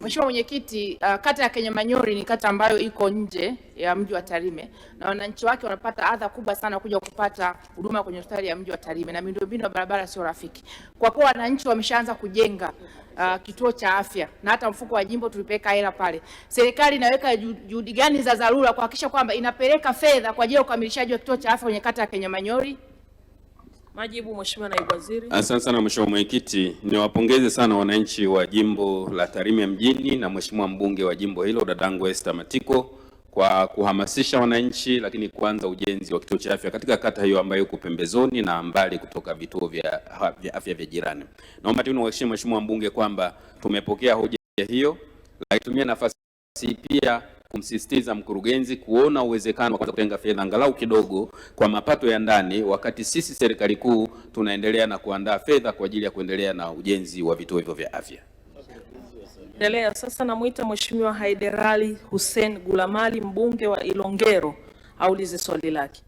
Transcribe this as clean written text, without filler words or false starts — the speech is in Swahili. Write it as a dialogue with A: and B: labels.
A: Mheshimiwa Mwenyekiti, kata ya Kenyamanyori ni kata ambayo iko nje ya mji wa Tarime na wananchi wake wanapata adha kubwa sana kuja kupata huduma kwenye hospitali ya mji wa Tarime na miundombinu ya barabara sio rafiki. Kwa kuwa wananchi wameshaanza kujenga kituo cha afya na hata mfuko wa jimbo tulipeleka hela pale, serikali inaweka juhudi gani za dharura kuhakikisha kwamba inapeleka fedha kwa ajili ya ukamilishaji wa kituo cha afya kwenye kata ya Kenyamanyori?
B: Majibu, Mheshimiwa Naibu Waziri.
C: Asante sana Mheshimiwa Mwenyekiti, niwapongeze sana wananchi wa jimbo la Tarime mjini na Mheshimiwa mbunge wa jimbo hilo dadangu Esther Matiko kwa kuhamasisha wananchi, lakini kuanza ujenzi wa kituo cha afya katika kata hiyo ambayo iko pembezoni na mbali kutoka vituo vya afya vya jirani. Naomba tu niwahakikishie Mheshimiwa mbunge kwamba tumepokea hoja hiyo, lakini tumia nafasi pia kumsisitiza mkurugenzi kuona uwezekano wa kutenga fedha angalau kidogo kwa mapato ya ndani, wakati sisi serikali kuu tunaendelea na kuandaa fedha kwa ajili ya kuendelea na ujenzi wa vituo hivyo vya afya.
B: Endelea. Sasa namuita Mheshimiwa Haiderali Hussein Gulamali, mbunge wa Ilongero, aulize swali lake.